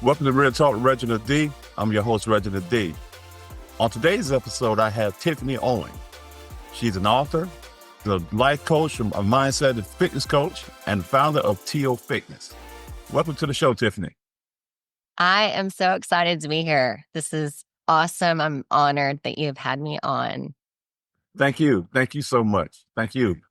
Welcome to Real Talk with Reginald D. I'm your host, Reginald D. On today's episode, I have Tiffany Owen. She's an author, a life coach, a mindset and fitness coach, and founder of T.O. Fitness. Welcome to the show, Tiffany. I am so excited to be here. This is awesome. I'm honored that you've had me on. Thank you. Thank you so much. Thank you.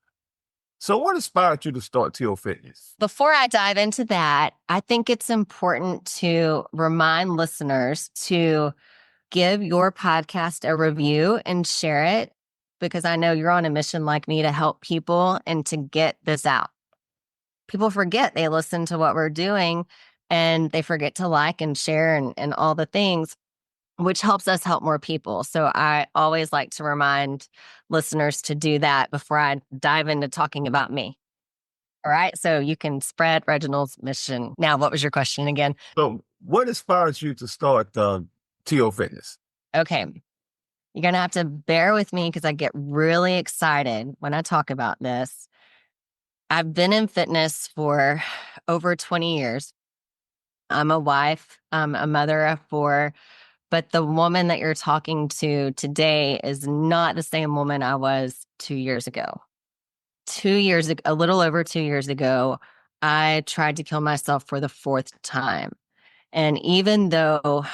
So what inspired you to start T.O. Fitness? Before I dive into that, I think it's important to remind listeners to give your podcast a review and share it, because I know you're on a mission like me to help people and to get this out. People forget they listen to what we're doing and they forget to like and share and all the things, which helps us help more people. So I always like to remind listeners to do that before I dive into talking about me. All right. So you can spread Reginald's mission. Now, what was your question again? So what inspired you to start T.O. Fitness? Okay. You're going to have to bear with me because I get really excited when I talk about this. I've been in fitness for over 20 years. I'm a wife, I'm a mother of 4. But the woman that you're talking to today is not the same woman I was 2 years ago. 2 years ago, a little over 2 years ago, I tried to kill myself for the 4th time. And even though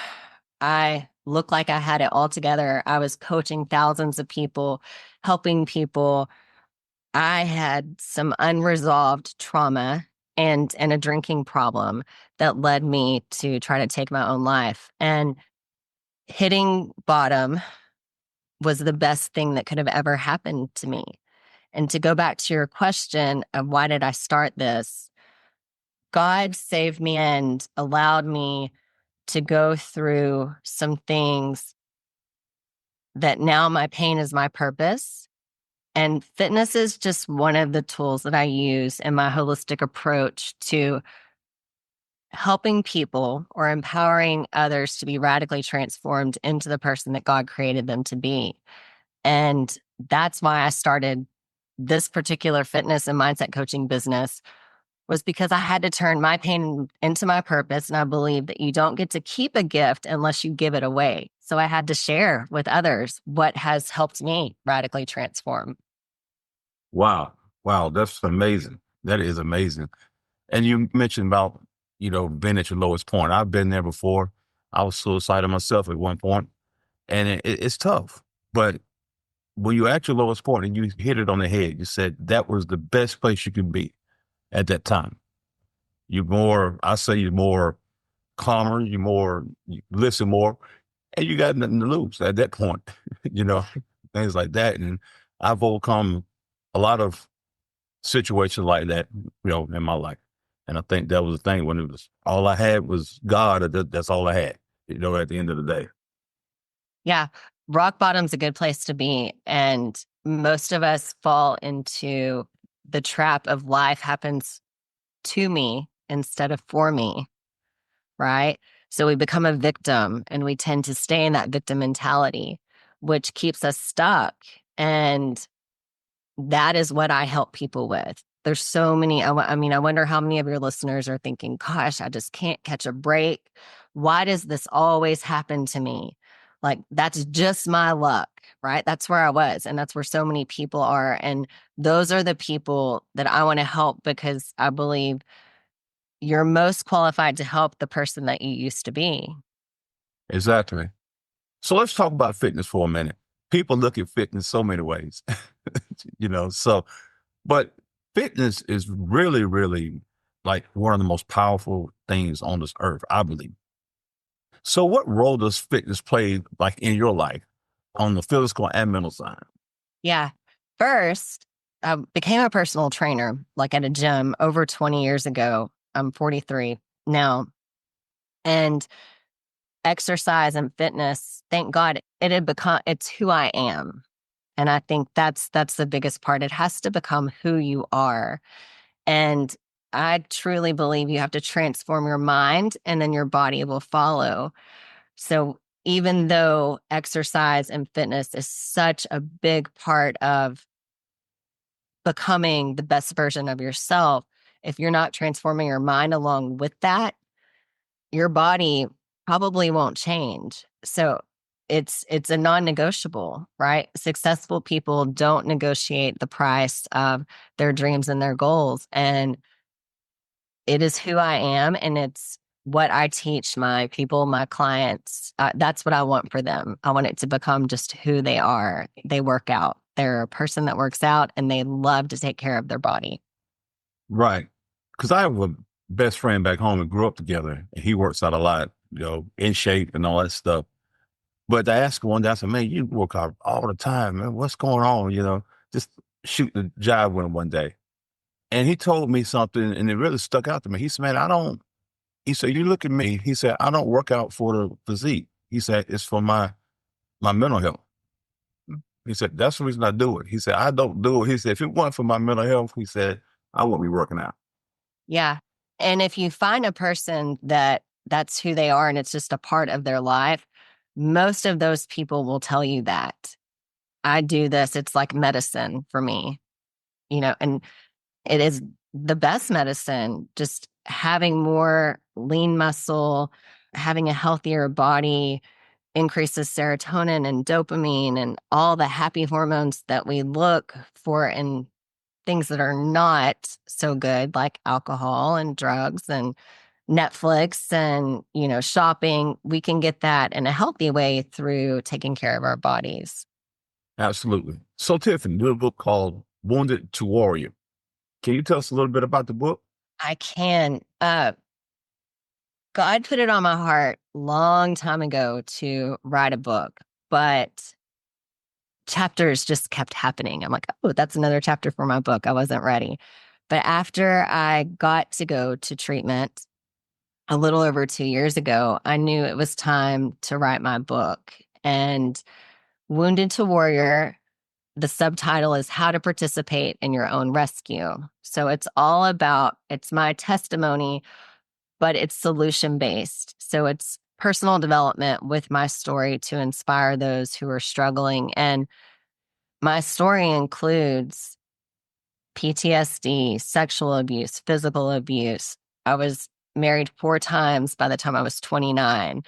I looked like I had it all together, I was coaching thousands of people, helping people. I had some unresolved trauma and a drinking problem that led me to try to take my own life. And hitting bottom was the best thing that could have ever happened to me. And to go back to your question of why did I start this, God saved me and allowed me to go through some things that now my pain is my purpose. And fitness is just one of the tools that I use in my holistic approach to helping people or empowering others to be radically transformed into the person that God created them to be. And that's why I started this particular fitness and mindset coaching business, was because I had to turn my pain into my purpose. And I believe that you don't get to keep a gift unless you give it away. So I had to share with others what has helped me radically transform. Wow. Wow. That's amazing. That is amazing. And you mentioned about, being at your lowest point. I've been there before. I was suicidal myself at one point, and it's tough. But when you're at your lowest point and you hit it on the head, you said that was the best place you could be at that time. You're more calmer, you listen more, and you got nothing to lose at that point, things like that. And I've overcome a lot of situations like that, in my life. And I think that was the thing when it was all I had was God. That's all I had, at the end of the day. Yeah. Rock bottom's a good place to be. And most of us fall into the trap of life happens to me instead of for me, right? So we become a victim and we tend to stay in that victim mentality, which keeps us stuck. And that is what I help people with. There's so many. I mean, I wonder how many of your listeners are thinking, gosh, I just can't catch a break. Why does this always happen to me? Like, that's just my luck, right? That's where I was. And that's where so many people are. And those are the people that I want to help, because I believe you're most qualified to help the person that you used to be. Exactly. So let's talk about fitness for a minute. People look at fitness so many ways, but fitness is really, really like one of the most powerful things on this earth, I believe. So what role does fitness play like in your life on the physical and mental side? Yeah. First, I became a personal trainer, like at a gym over 20 years ago. I'm 43 now. And exercise and fitness, thank God, it's who I am. And I think that's the biggest part. It has to become who you are. And I truly believe you have to transform your mind and then your body will follow. So even though exercise and fitness is such a big part of becoming the best version of yourself, if you're not transforming your mind along with that, your body probably won't change. So it's a non-negotiable, right? Successful people don't negotiate the price of their dreams and their goals. And it is who I am, and it's what I teach my people, my clients. That's what I want for them. I want it to become just who they are. They work out. They're a person that works out, and they love to take care of their body. Right. Because I have a best friend back home and grew up together, and he works out a lot, in shape and all that stuff. But I asked him one day, I said, man, you work out all the time, man. What's going on? Just shoot the jive with him one day. And he told me something, and it really stuck out to me. He said, man, he said, you look at me. He said, I don't work out for the physique. He said, it's for my mental health. He said, that's the reason I do it. He said, I don't do it. He said, if it wasn't for my mental health, he said, I wouldn't be working out. Yeah. And if you find a person that that's who they are and it's just a part of their life, most of those people will tell you that. I do this, it's like medicine for me, and it is the best medicine. Just having more lean muscle, having a healthier body increases serotonin and dopamine and all the happy hormones that we look for in things that are not so good, like alcohol and drugs and Netflix and, shopping. We can get that in a healthy way through taking care of our bodies. Absolutely. So, Tiffany, you have a book called Wounded to Warrior. Can you tell us a little bit about the book? I can. God put it on my heart long time ago to write a book, but chapters just kept happening. I'm like, oh, that's another chapter for my book. I wasn't ready. But after I got to go to treatment a little over 2 years ago, I knew it was time to write my book. And Wounded to Warrior, the subtitle is How to Participate in Your Own Rescue. So it's my testimony, but it's solution based. So it's personal development with my story to inspire those who are struggling. And my story includes PTSD, sexual abuse, physical abuse. I was married 4 times by the time I was 29.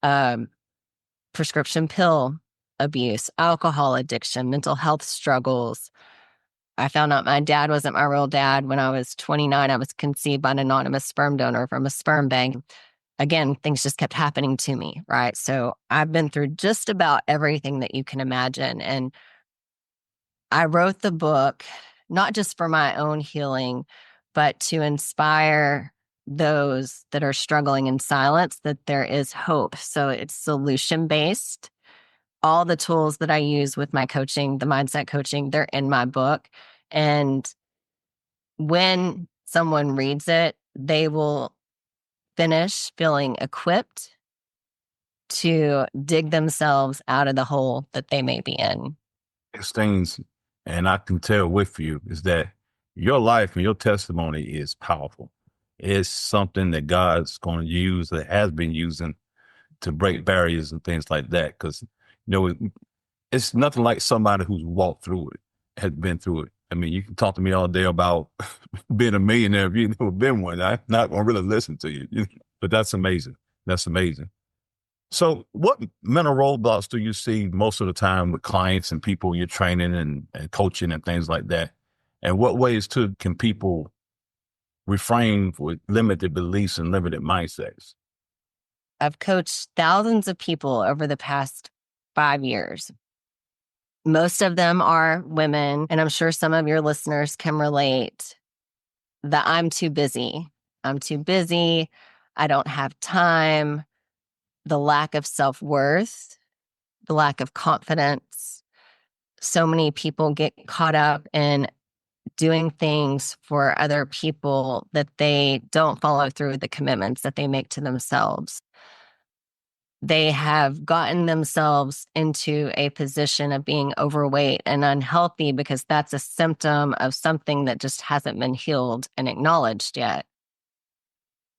Um, Prescription pill abuse, alcohol addiction, mental health struggles. I found out my dad wasn't my real dad when I was 29. I was conceived by an anonymous sperm donor from a sperm bank. Again, things just kept happening to me, right? So I've been through just about everything that you can imagine. And I wrote the book not just for my own healing, but to inspire those that are struggling in silence that there is hope. So it's solution based. All the tools that I use with my coaching, the mindset coaching, they're in my book. And when someone reads it, they will finish feeling equipped to dig themselves out of the hole that they may be in. It's things, and I can tell with you, is that your life and your testimony is powerful. It's something that God's going to use, that has been using to break barriers and things like that. Because, it's nothing like somebody who's walked through it, has been through it. I mean, you can talk to me all day about being a millionaire if you've never been one. I'm not going to really listen to you, but that's amazing. That's amazing. So, what mental roadblocks do you see most of the time with clients and people you're training and coaching and things like that? And what ways too can people refrain with limited beliefs and limited mindsets? I've coached thousands of people over the past 5 years. Most of them are women, and I'm sure some of your listeners can relate that I'm too busy. I'm too busy. I don't have time. The lack of self worth, the lack of confidence. So many people get caught up in doing things for other people that they don't follow through with the commitments that they make to themselves. They have gotten themselves into a position of being overweight and unhealthy because that's a symptom of something that just hasn't been healed and acknowledged yet.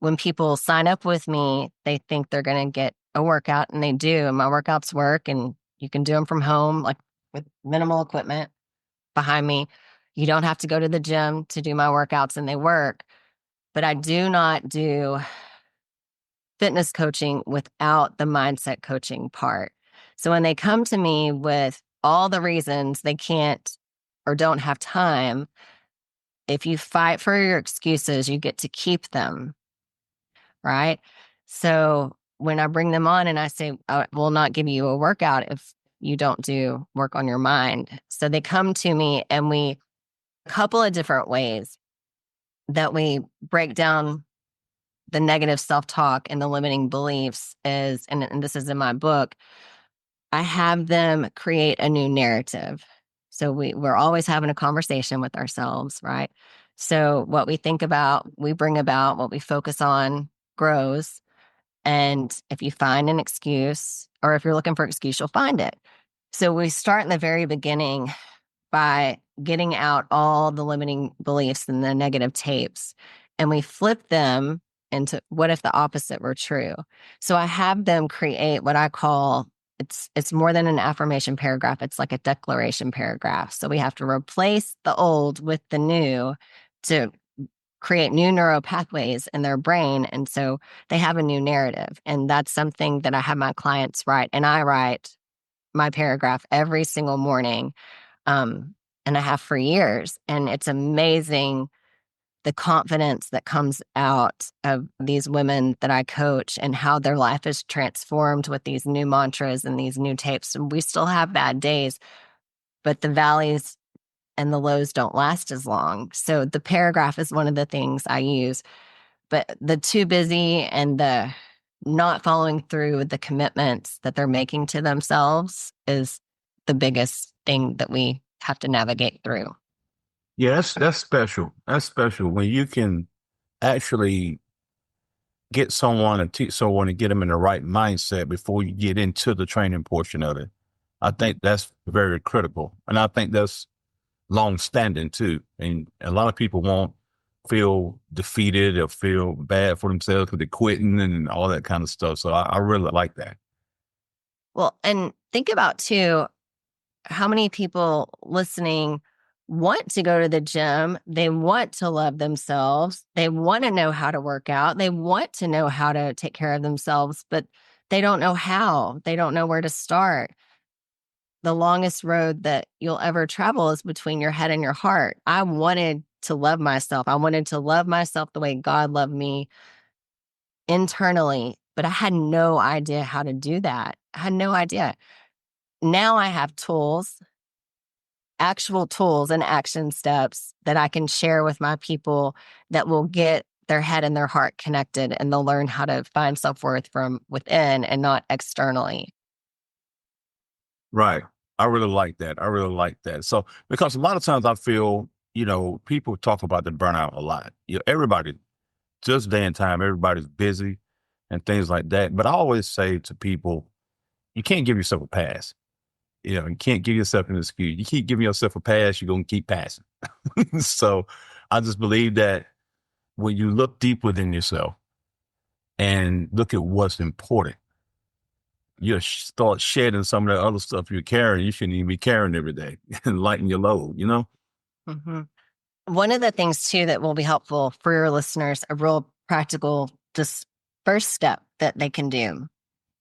When people sign up with me, they think they're going to get a workout, and they do. And my workouts work, and you can do them from home, like with minimal equipment behind me. You don't have to go to the gym to do my workouts, and they work. But I do not do fitness coaching without the mindset coaching part. So when they come to me with all the reasons they can't or don't have time, if you fight for your excuses, you get to keep them, right? So when I bring them on and I say, I will not give you a workout if you don't do work on your mind. So they come to me and a couple of different ways that we break down the negative self-talk and the limiting beliefs is, and this is in my book, I have them create a new narrative. So we're always having a conversation with ourselves, right? So what we think about, we bring about, what we focus on grows. And if you find an excuse, or if you're looking for an excuse, you'll find it. So we start in the very beginning by getting out all the limiting beliefs and the negative tapes, and we flip them into what if the opposite were true. So I have them create what I call, it's more than an affirmation paragraph, it's like a declaration paragraph. So we have to replace the old with the new to create new neural pathways in their brain, and so they have a new narrative. And that's something that I have my clients write, and I write my paragraph every single morning, um, and I have for years. And it's amazing the confidence that comes out of these women that I coach and how their life is transformed with these new mantras and these new tapes. And we still have bad days, but the valleys and the lows don't last as long. So the paragraph is one of the things I use. But the too busy and the not following through with the commitments that they're making to themselves is the biggest thing that we have to navigate through. Yeah, that's special. That's special when you can actually get someone and teach someone and get them in the right mindset before you get into the training portion of it. I think that's very critical. And I think that's long standing too. And a lot of people won't feel defeated or feel bad for themselves because they're quitting and all that kind of stuff. So I really like that. Well, and think about too how many people listening want to go to the gym, they want to love themselves, they want to know how to work out, they want to know how to take care of themselves, but they don't know how, they don't know where to start. The longest road that you'll ever travel is between your head and your heart. I wanted to love myself. I wanted to love myself the way God loved me internally, but I had no idea how to do that. I had no idea. Now I have tools, actual tools and action steps that I can share with my people that will get their head and their heart connected, and they'll learn how to find self-worth from within and not externally. Right. I really like that. I really like that. So, because a lot of times I feel, people talk about the burnout a lot. Everybody, just day and time, everybody's busy and things like that. But I always say to people, you can't give yourself a pass. You can't give yourself an excuse. You keep giving yourself a pass, you're going to keep passing. So I just believe that when you look deep within yourself and look at what's important, you start shedding some of that other stuff you're carrying. You shouldn't even be carrying every day and lighten your load. hmm One of the things too that will be helpful for your listeners, a real practical, just first step that they can do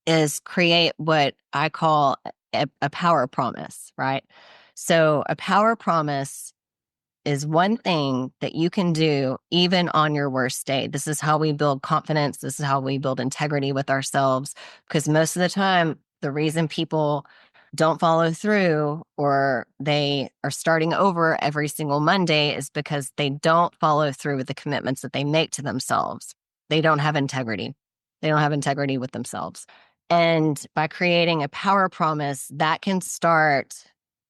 is create what I call a power promise, right? So a power promise is one thing that you can do even on your worst day. This is how we build confidence. This is how we build integrity with ourselves. Because most of the time, the reason people don't follow through or they are starting over every single Monday is because they don't follow through with the commitments that they make to themselves. They don't have integrity. They don't have integrity with themselves. And by creating a power promise, that can start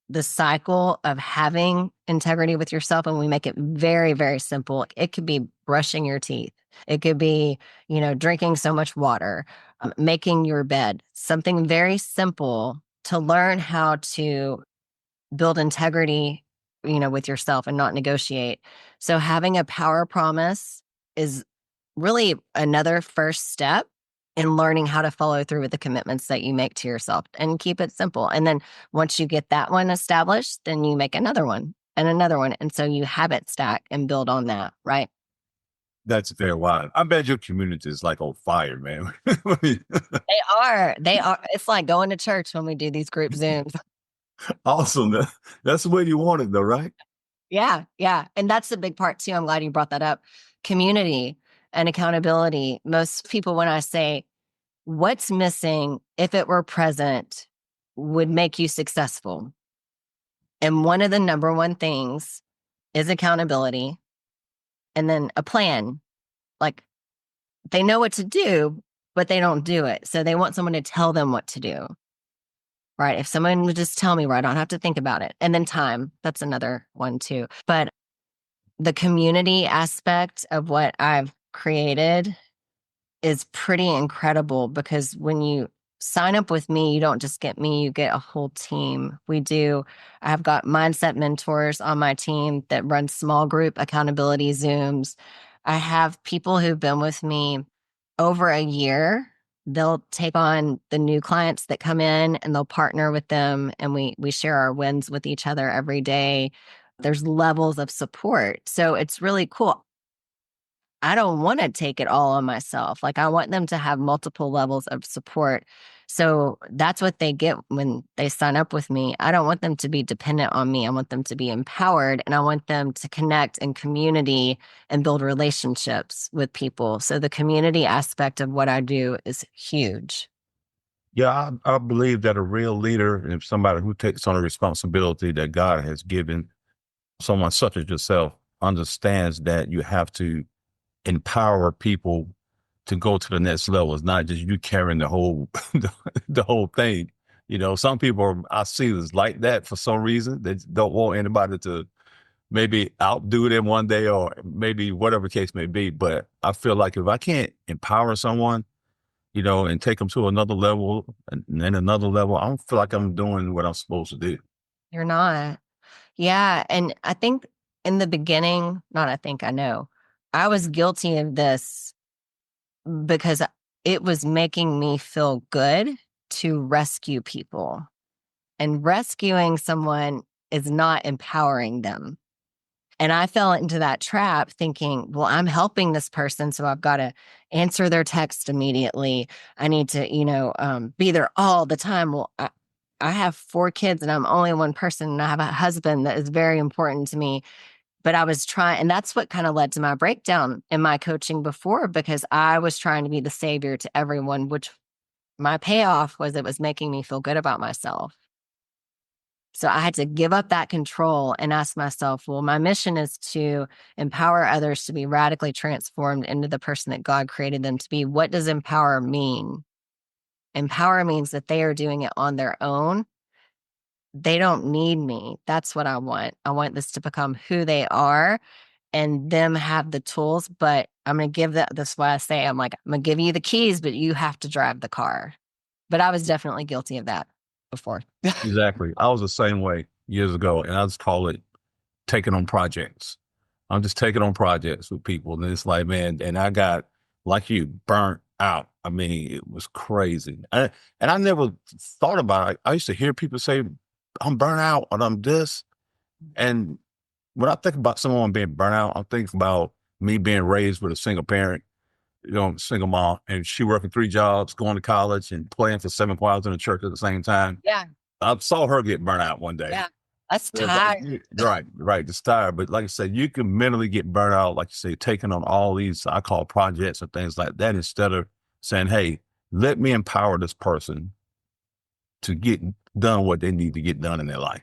the cycle of having integrity with yourself. And we make it very, very simple. It could be brushing your teeth. It could be, drinking so much water, making your bed, something very simple to learn how to build integrity, with yourself and not negotiate. So having a power promise is really another first step in learning how to follow through with the commitments that you make to yourself and keep it simple. And then once you get that one established, then you make another one and another one. And so you habit stack and build on that, right? That's very wild. I bet your community is like on fire, man. They are. It's like going to church when we do these group Zooms. Awesome. That's the way you want it, though, right? Yeah, yeah. And that's the big part too. I'm glad you brought that up. Community and accountability. Most people, when I say what's missing, if it were present, would make you successful. And one of the number one things is accountability and then a plan. Like they know what to do, but they don't do it. So they want someone to tell them what to do. Right. If someone would just tell me where I don't have to think about it. And then time. That's another one too. But the community aspect of what I've created is pretty incredible because when you sign up with me, you don't just get me, you get a whole team. I've got mindset mentors on my team that run small group accountability Zooms. I have people who've been with me over a year. They'll take on the new clients that come in and they'll partner with them and we share our wins with each other every day. There's levels of support. So it's really cool. I don't want to take it all on myself. Like I want them to have multiple levels of support. So that's what they get when they sign up with me. I don't want them to be dependent on me. I want them to be empowered and I want them to connect in community and build relationships with people. So the community aspect of what I do is huge. Yeah, I believe that a real leader and somebody who takes on a responsibility that God has given someone such as yourself understands that you have to empower people to go to the next level. It's not just you carrying the whole the whole thing. You know, some people I see is like that for some reason. They don't want anybody to maybe outdo them one day or maybe whatever case may be. But I feel like if I can't empower someone, and take them to another level and then another level, I don't feel like I'm doing what I'm supposed to do. You're not. Yeah. And I think in the beginning, not I think I know, I was guilty of this because it was making me feel good to rescue people. And rescuing someone is not empowering them. And I fell into that trap thinking, well, I'm helping this person. So I've got to answer their text immediately. I need to, be there all the time. Well, I have 4 kids and I'm only one person and I have a husband that is very important to me. But I was trying, and that's what kind of led to my breakdown in my coaching before, because I was trying to be the savior to everyone, which my payoff was it was making me feel good about myself. So I had to give up that control and ask myself, well, my mission is to empower others to be radically transformed into the person that God created them to be. What does empower mean? Empower means that they are doing it on their own. They don't need me. That's what I want. I want this to become who they are and them have the tools, but I'm going to give that's why I say, I'm like, I'm going to give you the keys, but you have to drive the car. But I was definitely guilty of that before. Exactly. I was the same way years ago, and I just call it taking on projects. I'm just taking on projects with people. And it's like, man, and I got, like you, burnt out. I mean, it was crazy. And I never thought about it. I used to hear people say, I'm burnt out or I'm this. And when I think about someone being burnt out, I'm thinking about me being raised with a single parent, single mom, and she working 3 jobs, going to college and playing for 7 choirs in the church at the same time. Yeah. I saw her get burnt out one day. Yeah. That's Yeah, but tired. right, it's tired. But like I said, you can mentally get burnt out, like you say, taking on all these I call projects and things like that, instead of saying, "Hey, let me empower this person to get done what they need to get done in their life."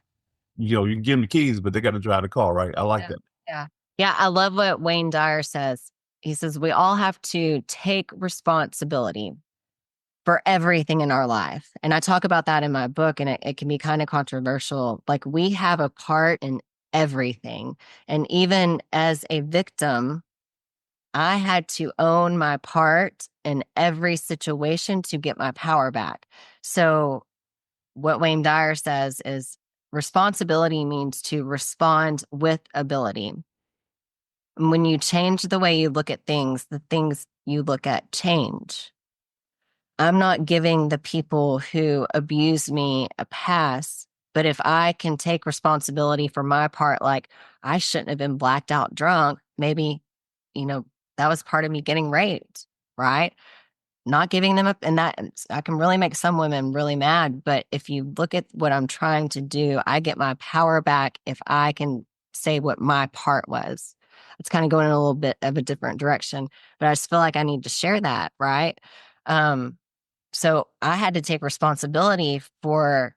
You can give them the keys, but they got to drive the car, right? I like Yeah. that. Yeah. Yeah. I love what Wayne Dyer says. He says, we all have to take responsibility for everything in our life. And I talk about that in my book, and it can be kind of controversial. Like we have a part in everything. And even as a victim, I had to own my part in every situation to get my power back. So, what Wayne Dyer says is responsibility means to respond with ability. When you change the way you look at things, the things you look at change. I'm not giving the people who abuse me a pass, but if I can take responsibility for my part, like I shouldn't have been blacked out drunk, maybe, you know, that was part of me getting raped, right? Not giving them up. And that I can really make some women really mad. But if you look at what I'm trying to do, I get my power back if I can say what my part was. It's kind of going in a little bit of a different direction, but I just feel like I need to share that, right? Um, so I had to take responsibility for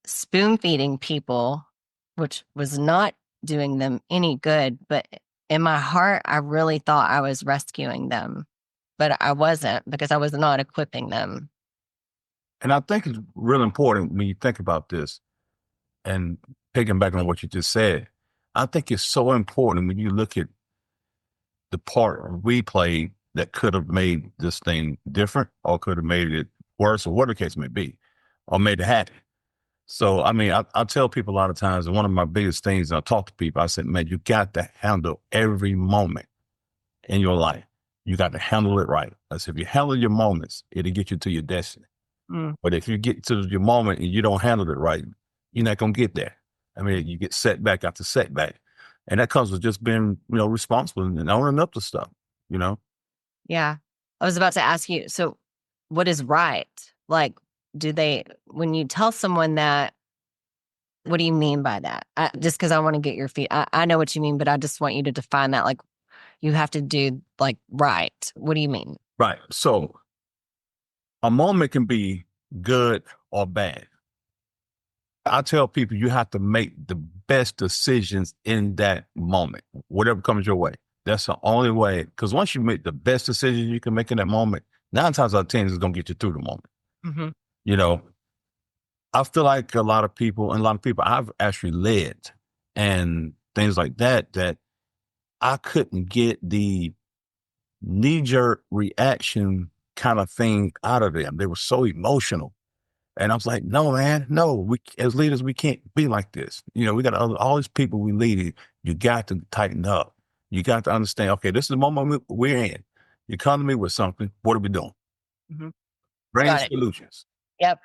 spoon feeding people, which was not doing them any good. But in my heart, I really thought I was rescuing them, but I wasn't because I was not equipping them. And I think it's real important when you think about this and picking back on what you just said. I think it's so important when you look at the part we played that could have made this thing different or could have made it worse or whatever the case may be, or made it happen. So, I mean, I tell people a lot of times, and one of my biggest things, and I talk to people, I said, man, you got to handle every moment in your life. You got to handle it right. I said, if you handle your moments, it'll get you to your destiny. Mm. But if you get to your moment and you don't handle it right, you're not going to get there. I mean, you get setback after setback. And that comes with just being, responsible and owning up to stuff, you know? Yeah. I was about to ask you, so what is right? Like, when you tell someone that, what do you mean by that? Just because I want to get your feet, I know what you mean, but I just want you to define that. Like, you have to do like right. What do you mean? Right. So a moment can be good or bad. I tell people you have to make the best decisions in that moment, whatever comes your way. That's the only way. Because once you make the best decision you can make in that moment, 9 times out of 10 is going to get you through the moment. Hmm. You know, I feel like a lot of people, and a lot of people I've actually led and things like that, that I couldn't get the knee jerk reaction kind of thing out of them. They were so emotional. And I was like, no, man, no, we as leaders, we can't be like this. We got all these people we lead. You got to tighten up. You got to understand, okay, this is the moment we're in. You come to me with something. What are we doing? Hmm. Bring Got it. solutions. Yep.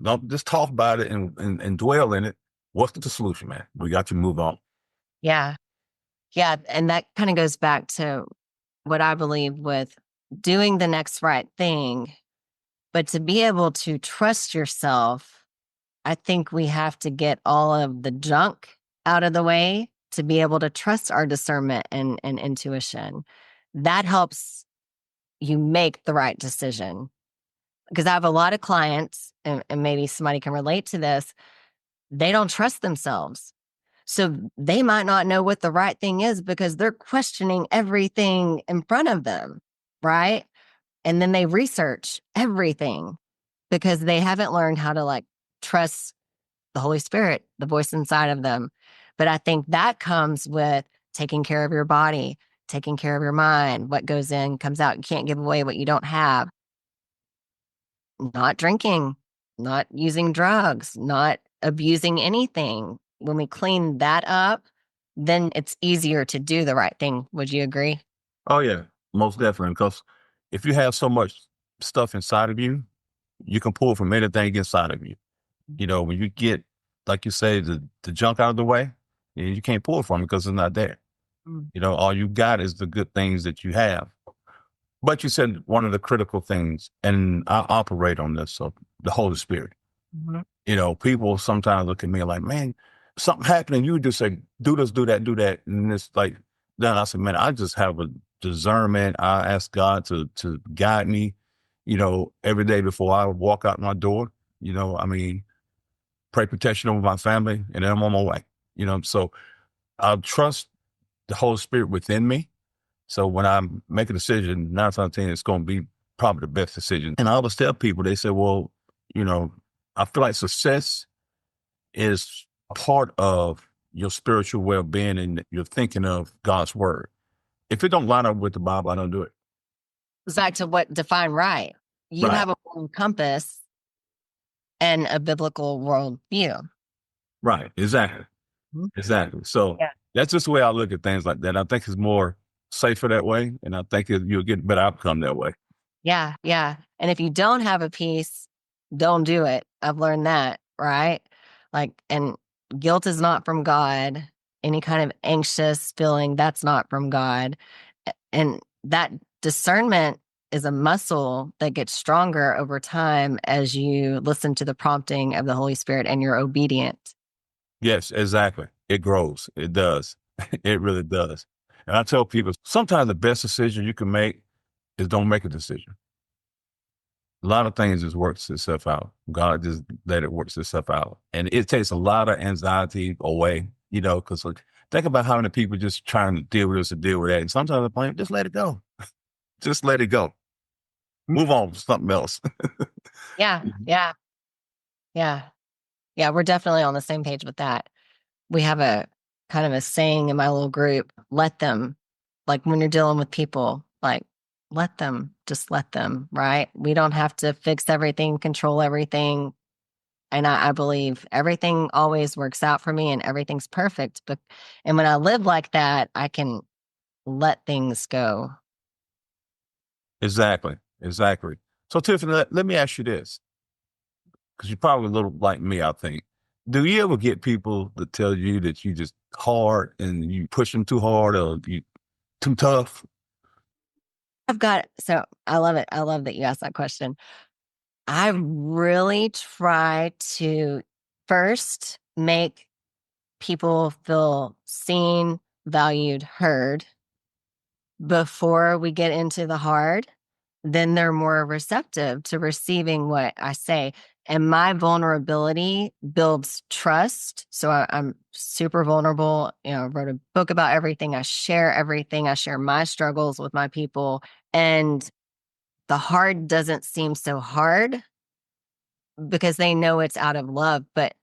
Don't just talk about it and dwell in it. What's the solution, man? We got to move on. Yeah. Yeah. And that kind of goes back to what I believe with doing the next right thing. But to be able to trust yourself, I think we have to get all of the junk out of the way to be able to trust our discernment and intuition. That helps you make the right decision. Because I have a lot of clients, and maybe somebody can relate to this, they don't trust themselves. So they might not know what the right thing is because they're questioning everything in front of them, right? And then they research everything because they haven't learned how to like trust the Holy Spirit, the voice inside of them. But I think that comes with taking care of your body, taking care of your mind. What goes in comes out. You can't give away what you don't have. Not drinking, not using drugs, not abusing anything. When we clean that up, then it's easier to do the right thing. Would you agree? Oh yeah, most definitely. Because if you have so much stuff inside of you, you can pull from anything inside of you. When you get, like you say, the junk out of the way, you can't pull from it because it's not there. Mm. All you got is the good things that you have. But you said one of the critical things, and I operate on this, so the Holy Spirit. Mhm. People sometimes look at me like, man, something happened, and you just say, do this, do that. And it's like, then I said, man, I just have a discernment. I ask God to guide me, every day before I walk out my door. I mean, pray protection over my family, and then I'm on my way. So I trust the Holy Spirit within me. So when I make a decision, 9 times out of 10, it's going to be probably the best decision. And I always tell people, they say, well, you know, I feel like success is part of your spiritual well-being and you're thinking of God's word. If it don't line up with the Bible, I don't do it. It's back to what define right. You Right. have a moral compass and a biblical worldview. Right. Exactly. Mhm. Exactly. So Yeah. that's just the way I look at things like that. I think it's more safer that way. And I think you'll get a better outcome that way. Yeah. Yeah. And if you don't have a peace, don't do it. I've learned that, right? Like, and guilt is not from God. Any kind of anxious feeling, that's not from God. And that discernment is a muscle that gets stronger over time as you listen to the prompting of the Holy Spirit and you're obedient. Yes, exactly. It grows. It does. It really does. And I tell people sometimes the best decision you can make is don't make a decision. A lot of things just works itself out. God just let it work itself out. And it takes a lot of anxiety away, because think about how many people just trying to deal with this and deal with that. And sometimes I'm playing, just let it go. Just let it go. Move on to something else. Yeah, Mhm. yeah, yeah. Yeah, we're definitely on the same page with that. We have a kind of a saying in my little group, let them, like when you're dealing with people, like let them, just let them, right? We don't have to fix everything, control everything. And I believe everything always works out for me and everything's perfect. But and when I live like that, I can let things go. Exactly. Exactly. So Tiffany, let me ask you this, because you're probably a little like me, I think. Do you ever get people that tell you that you just hard and you push them too hard or you too tough? So I love it. I love that you asked that question. I really try to first make people feel seen, valued, heard before we get into the hard. Then they're more receptive to receiving what I say. And my vulnerability builds trust. So I'm super vulnerable. I wrote a book about everything. I share everything. I share my struggles with my people. And the hard doesn't seem so hard because they know it's out of love. But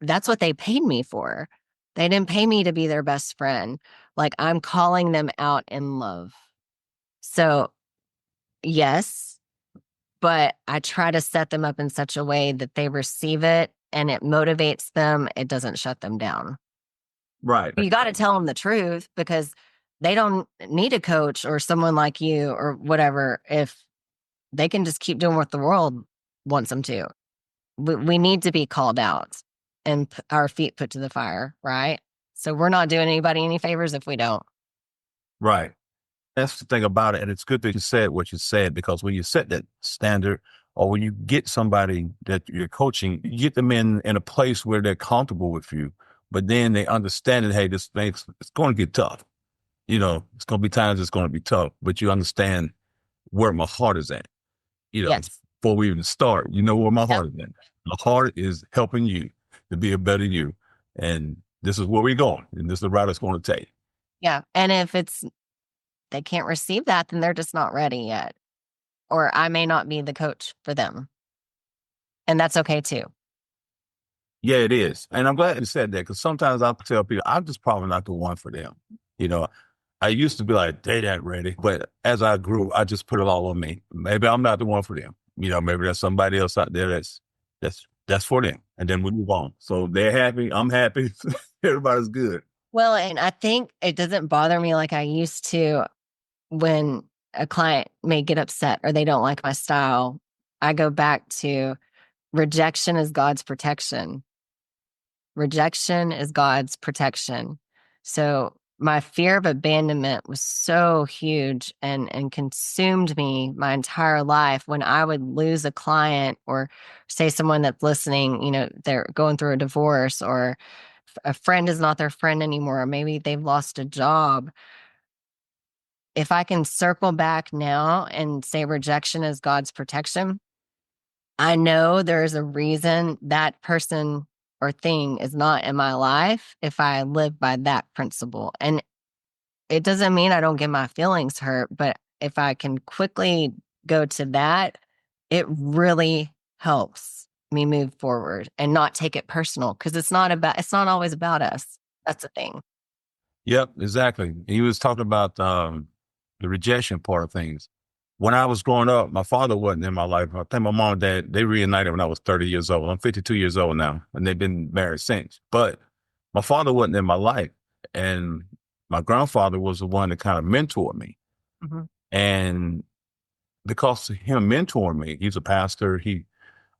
that's what they paid me for. They didn't pay me to be their best friend. Like I'm calling them out in love. So, yes, but I try to set them up in such a way that they receive it and it motivates them. It doesn't shut them down. Right. You got to tell them the truth because they don't need a coach or someone like you or whatever if they can just keep doing what the world wants them to. We need to be called out and our feet put to the fire, right? So we're not doing anybody any favors if we don't. Right. That's the thing about it. And it's good that you said what you said, because when you set that standard or when you get somebody that you're coaching, you get them in a place where they're comfortable with you, but then they understand that, hey, this thing's it's going to get tough. It's going to be times it's going to be tough, but you understand where my heart is at, Yes. before we even start, where my Yep. heart is at. My heart is helping you to be a better you. And this is where we're going. And this is the route it's going to take. Yeah. And if they can't receive that, then they're just not ready yet. Or I may not be the coach for them. And that's okay too. Yeah, it is. And I'm glad you said that, because sometimes I'll tell people, I'm just probably not the one for them. You know, I used to be like, they that ready. But as I grew, I just put it all on me. Maybe I'm not the one for them. Maybe there's somebody else out there that's for them. And then we move on. So they're happy. I'm happy. Everybody's good. Well, and I think it doesn't bother me like I used to when a client may get upset or they don't like my style. I go back to rejection is God's protection. Rejection is God's protection. So my fear of abandonment was so huge and consumed me my entire life. When I would lose a client or say someone that's listening, they're going through a divorce or a friend is not their friend anymore, or maybe they've lost a job. If I can circle back now and say rejection is God's protection, I know there's a reason that person or thing is not in my life if I live by that principle. And it doesn't mean I don't get my feelings hurt, but if I can quickly go to that, it really helps me move forward and not take it personal because it's not always about us. That's the thing. Yep, exactly. He was talking about the rejection part of things. When I was growing up, my father wasn't in my life. I think my mom and dad, they reunited when I was 30 years old. I'm 52 years old now, and they've been married since. But my father wasn't in my life. And my grandfather was the one that kind of mentored me. Mhm. And because of him mentoring me, he's a pastor. He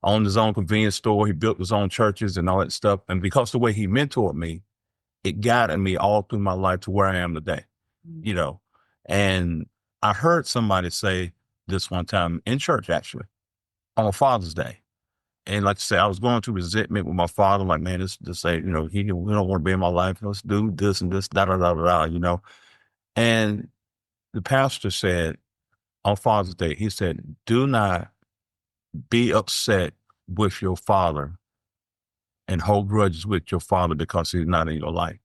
owned his own convenience store. He built his own churches and all that stuff. And because the way he mentored me, it guided me all through my life to where I am today, you know. And I heard somebody say this one time in church, actually, on Father's Day. And like I said, I was going through resentment with my father. Like, man, this say, we don't want to be in my life. Let's do this and this, da da da da, And the pastor said on Father's Day, he said, do not be upset with your father and hold grudges with your father because he's not in your life.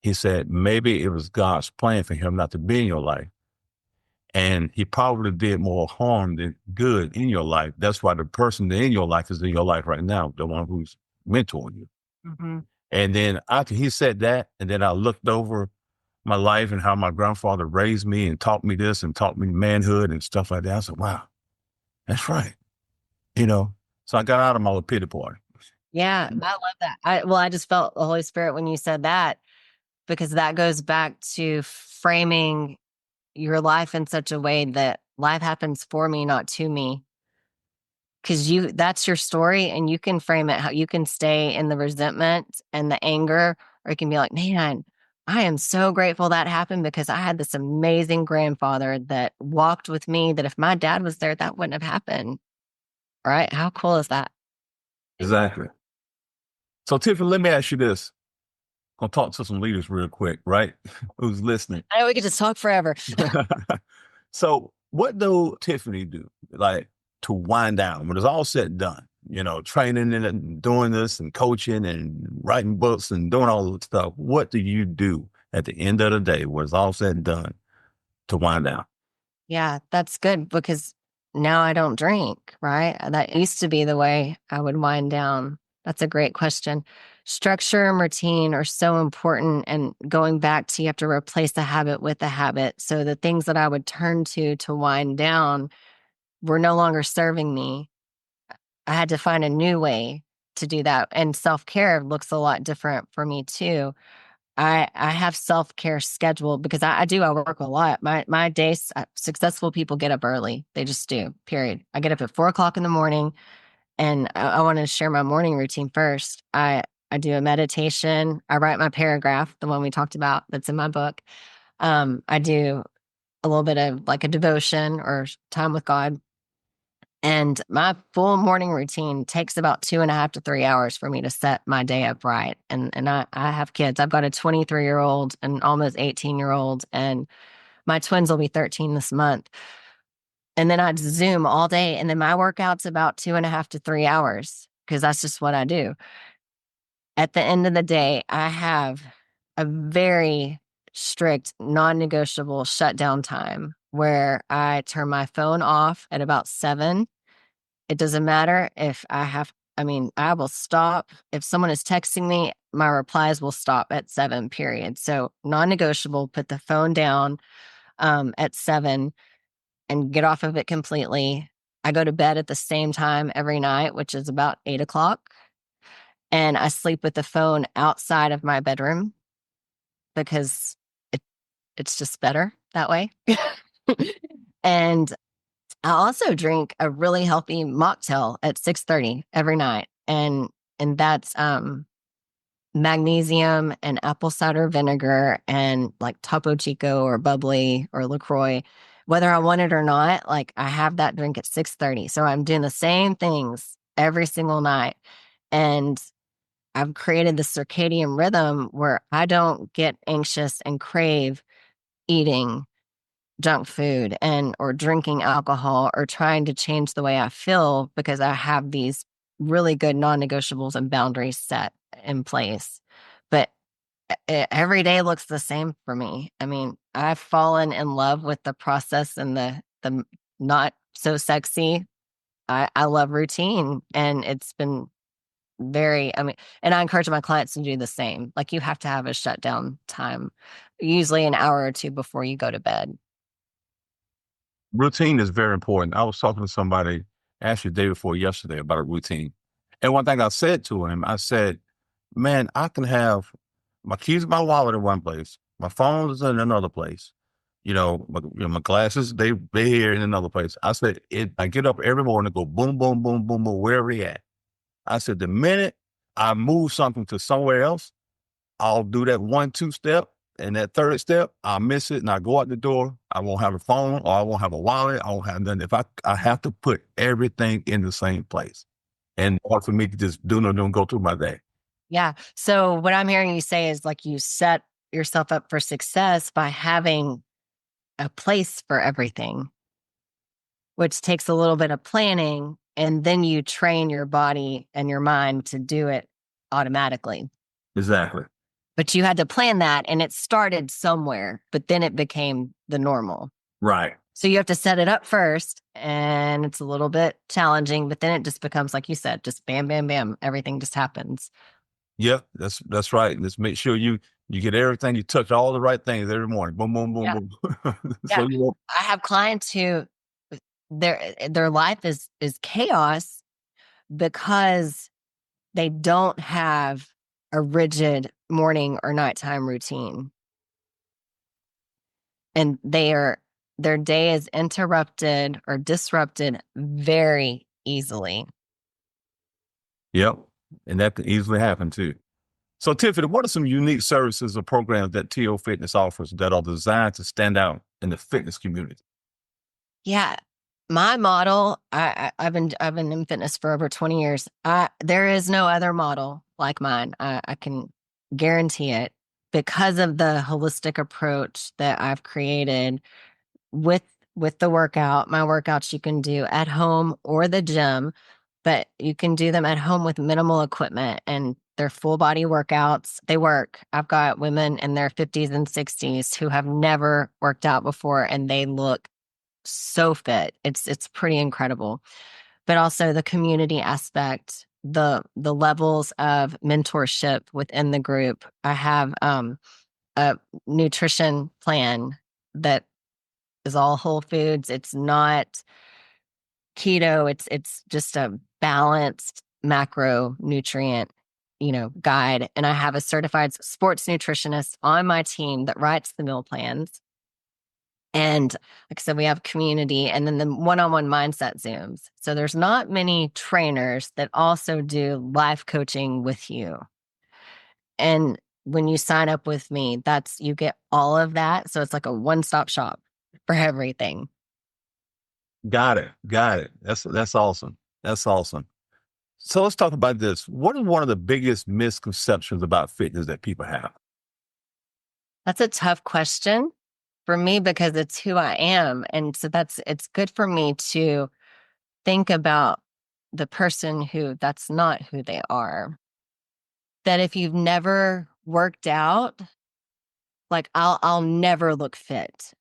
He said, maybe it was God's plan for him not to be in your life. And he probably did more harm than good in your life. That's why the person in your life is in your life right now, the one who's mentoring you. Mm-hmm. And then after he said that, and then I looked over my life and how my grandfather raised me and taught me this and taught me manhood and stuff like that. I said, wow, that's right. So I got out of my little pity party. Yeah, I love that. I just felt the Holy Spirit when you said that, because that goes back to framing your life in such a way that life happens for me, not to me. Because that's your story, and you can frame it how you can stay in the resentment and the anger, or you can be like, man, I am so grateful that happened because I had this amazing grandfather that walked with me, that if my dad was there, that wouldn't have happened. Right? How cool is that? Exactly. So Tiffany, let me ask you this. I'm gonna talk to some leaders real quick, right? Who's listening? I know we could just talk forever. So what do Tiffany do, like, to wind down when it's all said and done? Training and doing this and coaching and writing books and doing all the stuff. What do you do at the end of the day when it's all said and done to wind down? Yeah, that's good because now I don't drink, right? That used to be the way I would wind down. That's a great question. Structure and routine are so important. And going back to, you have to replace a habit with a habit. So the things that I would turn to wind down were no longer serving me. I had to find a new way to do that. And self care looks a lot different for me too. I have self care scheduled because I work a lot. My days, successful people get up early. They just do. Period. I get up at 4 o'clock in the morning, and I want to share my morning routine first. I do a meditation. I write my paragraph, the one we talked about that's in my book. I do a little bit of like a devotion or time with God. And my full morning routine takes about 2.5 to 3 hours for me to set my day up right. And I have kids. I've got a 23-year-old and almost 18-year-old, and my twins will be 13 this month. And then I'd Zoom all day. And then my workout's about 2.5 to 3 hours because that's just what I do. At the end of the day, I have a very strict, non negotiable shutdown time where I turn my phone off at about 7. It doesn't matter if I will stop. If someone is texting me, my replies will stop at 7, period. So non negotiable, put the phone down at 7 and get off of it completely. I go to bed at the same time every night, which is about 8 o'clock. And I sleep with the phone outside of my bedroom because it, it's just better that way. And I also drink a really healthy mocktail at 6:30 every night. And that's magnesium and apple cider vinegar and like Topo Chico or bubbly or LaCroix. Whether I want it or not, like I have that drink at 6:30. So I'm doing the same things every single night. And I've created the circadian rhythm where I don't get anxious and crave eating junk food and or drinking alcohol or trying to change the way I feel because I have these really good non-negotiables and boundaries set in place. But every day looks the same for me. I mean, I've fallen in love with the process and the not so sexy. I love routine, and it's been and I encourage my clients to do the same. Like, you have to have a shutdown time, usually an hour or two before you go to bed. Routine is very important. I was talking to somebody actually the day before yesterday about a routine. And one thing I said to him, I said, man, I can have my keys, my wallet in one place, my phone is in another place. My glasses, they here in another place. I said, I get up every morning, go boom, boom, boom, boom, boom, wherever he at. I said, the minute I move something to somewhere else, I'll do that 1, 2 step. and that third step, I'll miss it and I go out the door. I won't have a phone or I won't have a wallet. I won't have nothing. If I have to put everything in the same place in order for me to just go through my day. Yeah. So what I'm hearing you say is like you set yourself up for success by having a place for everything, which takes a little bit of planning. And then you train your body and your mind to do it automatically. Exactly. But you had to plan that and it started somewhere, but then it became the normal. Right. So you have to set it up first and it's a little bit challenging, but then it just becomes, like you said, just bam, bam, bam. Everything just happens. Yep. That's right. Let's make sure you get everything. You touch all the right things every morning. Boom, boom, boom, Yeah. boom. Yeah. So you won't. I have clients who their life is chaos because they don't have a rigid morning or nighttime routine. And their day is interrupted or disrupted very easily. Yep. And that can easily happen too. So, Tiffany, what are some unique services or programs that TO Fitness offers that are designed to stand out in the fitness community? Yeah. My model, I've been in fitness for over 20 years. There is no other model like mine. I can guarantee it because of the holistic approach that I've created with the workout. My workouts you can do at home or the gym, but you can do them at home with minimal equipment and they're full body workouts. They work. I've got women in their 50s and 60s who have never worked out before and they look so fit. It's pretty incredible. But also the community aspect, the levels of mentorship within the group. I have a nutrition plan that is all whole foods. It's not keto. It's just a balanced macronutrient, guide. And I have a certified sports nutritionist on my team that writes the meal plans. And like I said, we have community and then the one-on-one mindset Zooms. So there's not many trainers that also do life coaching with you. And when you sign up with me, you get all of that. So it's like a one-stop shop for everything. Got it. Got it. That's awesome. That's awesome. So let's talk about this. What is one of the biggest misconceptions about fitness that people have? That's a tough question for me because it's who I am. And so it's good for me to think about the person who that's not who they are. That if you've never worked out, like I'll never look fit.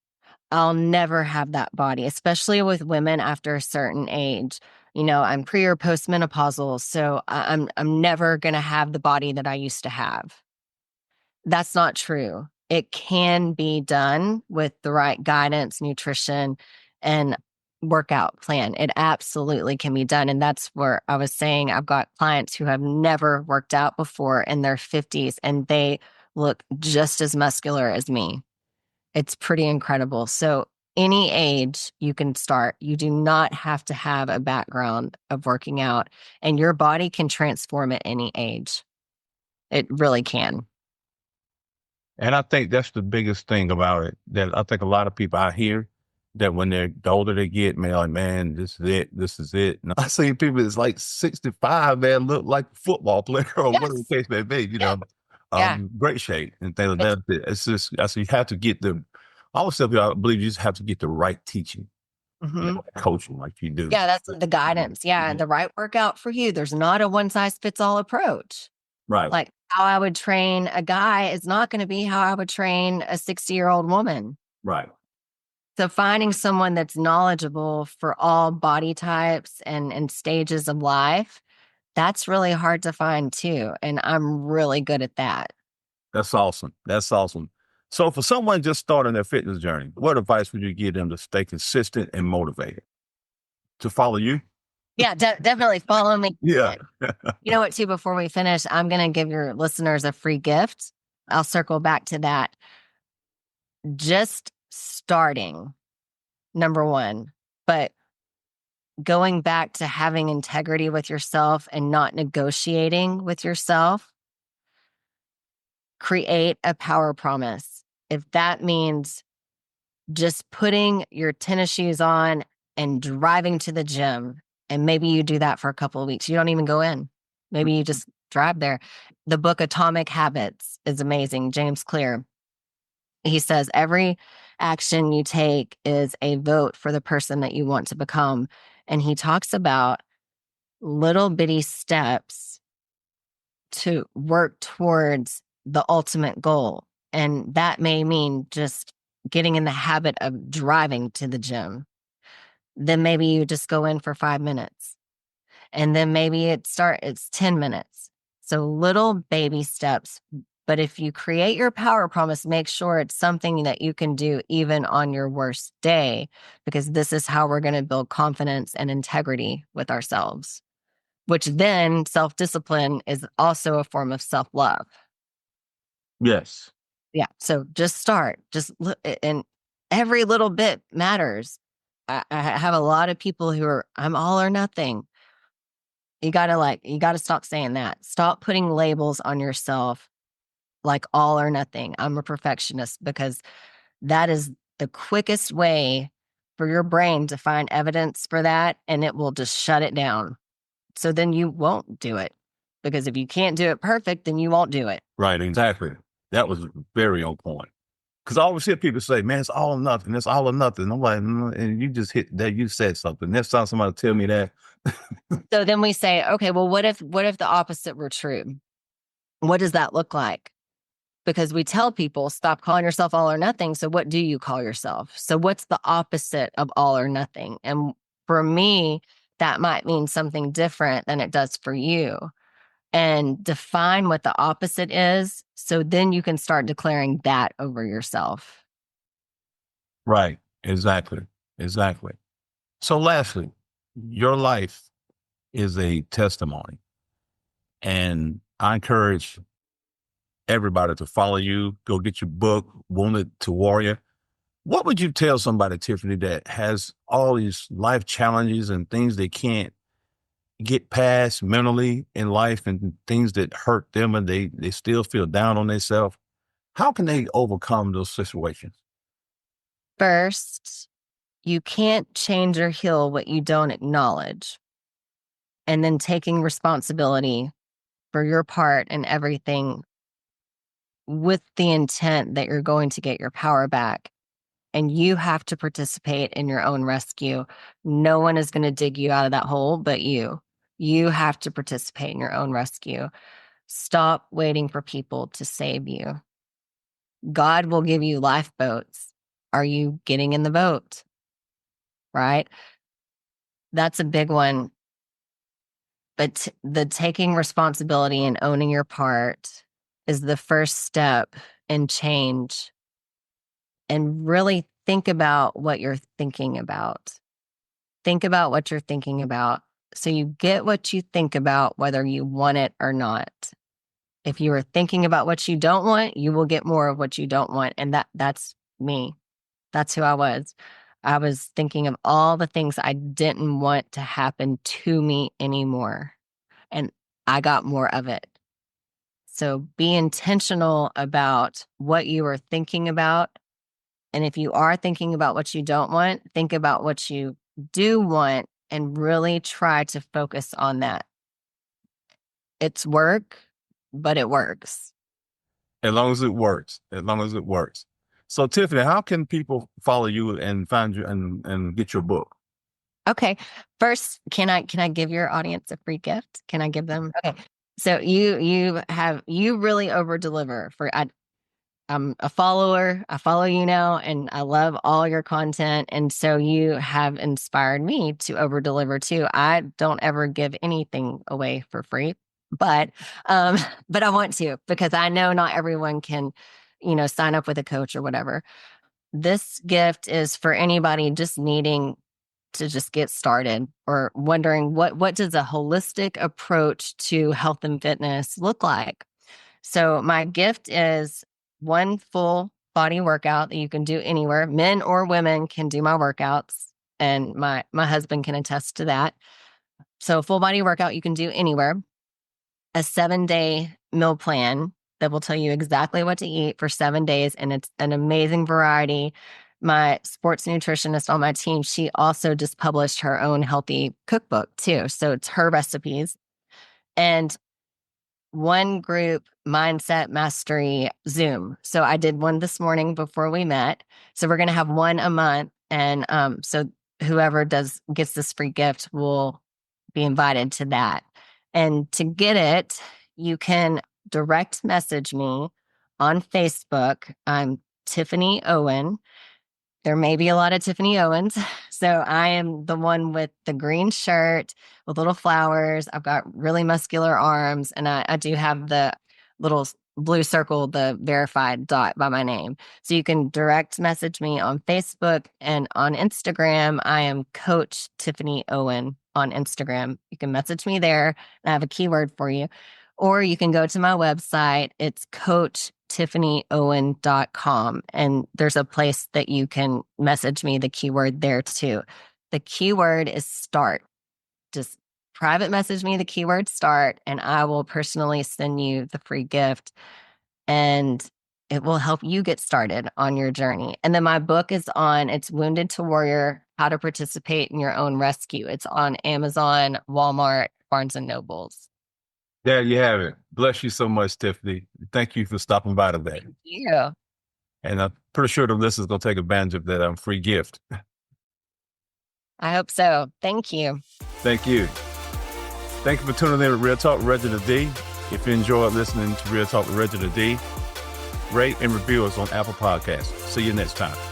I'll never have that body, especially with women after a certain age. I'm pre or postmenopausal, so I'm never gonna have the body that I used to have. That's not true. It can be done with the right guidance, nutrition, and workout plan. It absolutely can be done. And that's where I was saying I've got clients who have never worked out before in their 50s and they look just as muscular as me. It's pretty incredible. So, any age you can start. You do not have to have a background of working out, and your body can transform at any age. It really can. And I think that's the biggest thing about it. That I think a lot of people out here that when the older they get, man, like, man, this is it. This is it. And I see people that's like 65, man, look like a football player or whatever the Yes. case may be, Yeah. Yeah. great shape and things like It's, that. It's just, I say you have to get the, I always tell people, I believe you just have to get the right teaching, mhm. coaching like you do. Yeah, that's the guidance. Yeah, Mhm. the right workout for you. There's not a one size fits all approach. Right, Like how I would train a guy is not going to be how I would train a 60-year-old woman. right. So finding someone that's knowledgeable for all body types and stages of life, that's really hard to find too. And I'm really good at that. That's awesome. That's awesome. So for someone just starting their fitness journey, what advice would you give them to stay consistent and motivated? To follow you? Yeah, definitely follow me. Yeah. You know what, too, before we finish, I'm going to give your listeners a free gift. I'll circle back to that. Just starting, number one, but going back to having integrity with yourself and not negotiating with yourself, create a power promise. if that means just putting your tennis shoes on and driving to the gym, and maybe you do that for a couple of weeks. You don't even go in. Maybe you just drive there. The book Atomic Habits is amazing. James Clear. He says every action you take is a vote for the person that you want to become. And he talks about little bitty steps to work towards the ultimate goal. And that may mean just getting in the habit of driving to the gym. Then maybe you just go in for 5 minutes. And then maybe it's 10 minutes. So little baby steps. But if you create your power promise, make sure it's something that you can do even on your worst day, because this is how we're going to build confidence and integrity with ourselves, which then self-discipline is also a form of self-love. Yes. Yeah. So just start, and every little bit matters. I have a lot of people who are, I'm all or nothing. You gotta stop saying that. Stop putting labels on yourself like all or nothing. I'm a perfectionist, because that is the quickest way for your brain to find evidence for that, and it will just shut it down. So then you won't do it, because if you can't do it perfect, then you won't do it. Right. Exactly. That was very on point. Because I always hear people say, "Man, it's all or nothing. It's all or nothing." I'm like, and you just hit that. You said something. Next time somebody tell me that, So then we say, okay, well, what if the opposite were true? What does that look like? Because we tell people, stop calling yourself all or nothing. So what do you call yourself? So what's the opposite of all or nothing? And for me, that might mean something different than it does for you. And define what the opposite is. So then you can start declaring that over yourself. right? Exactly. Exactly. So, lastly, your life is a testimony, and I encourage everybody to follow you. Go get your book, Wounded to Warrior. What would you tell somebody, Tiffany, that has all these life challenges and things they can't get past mentally in life, and things that hurt them, and they still feel down on themselves? How can they overcome those situations? First, you can't change or heal what you don't acknowledge. And then taking responsibility for your part in everything with the intent that you're going to get your power back. And you have to participate in your own rescue. No one is going to dig you out of that hole but you. You have to participate in your own rescue. Stop waiting for people to save you. God will give you lifeboats. Are you getting in the boat? Right? That's a big one. But the taking responsibility and owning your part is the first step in change. And really think about what you're thinking about. Think about what you're thinking about. So you get what you think about, whether you want it or not. If you are thinking about what you don't want, you will get more of what you don't want. And that's me. That's who I was. I was thinking of all the things I didn't want to happen to me anymore. And I got more of it. So be intentional about what you are thinking about. And if you are thinking about what you don't want, think about what you do want and really try to focus on that. It's work, but it works. As long as it works, as long as it works. So, Tiffany, how can people follow you and find you and get your book? Okay. First, can I give your audience a free gift? Can I give them? Okay. So you really over deliver for I'm a follower. I follow you now and I love all your content. And so you have inspired me to over deliver too. I don't ever give anything away for free, but um but I want to, because I know not everyone can, sign up with a coach or whatever. This gift is for anybody just needing to just get started, or wondering what does a holistic approach to health and fitness look like. So my gift is one full body workout that you can do anywhere. Men or women can do my workouts, and my husband can attest to that. So full body workout you can do anywhere. A 7-day meal plan that will tell you exactly what to eat for 7 days. And it's an amazing variety. My sports nutritionist on my team, she also just published her own healthy cookbook too. So it's her recipes. And one group, Mindset Mastery Zoom. So I did one this morning before we met. So we're going to have one a month. And so whoever gets this free gift will be invited to that. And to get it, you can direct message me on Facebook. I'm Tiffany Owen. There may be a lot of Tiffany Owens. So I am the one with the green shirt with little flowers. I've got really muscular arms, and I do have the little blue circle, the verified dot by my name. So you can direct message me on Facebook and on Instagram. I am Coach Tiffany Owen on Instagram. You can message me there, and I have a keyword for you. Or you can go to my website. It's CoachTiffanyOwen.com. And there's a place that you can message me the keyword there too. The keyword is start. Just private message me the keyword start, and I will personally send you the free gift. And it will help you get started on your journey. And then my book is it's Wounded to Warrior, How to Participate in Your Own Rescue. It's on Amazon, Walmart, Barnes and Nobles. There you have it. Bless you so much, Tiffany. Thank you for stopping by today. Thank you. And I'm pretty sure the listeners going to take advantage of that free gift. I hope so. Thank you. Thank you. Thank you for tuning in to Real Talk with Reginald D. If you enjoyed listening to Real Talk with Reginald D, rate and review us on Apple Podcasts. See you next time.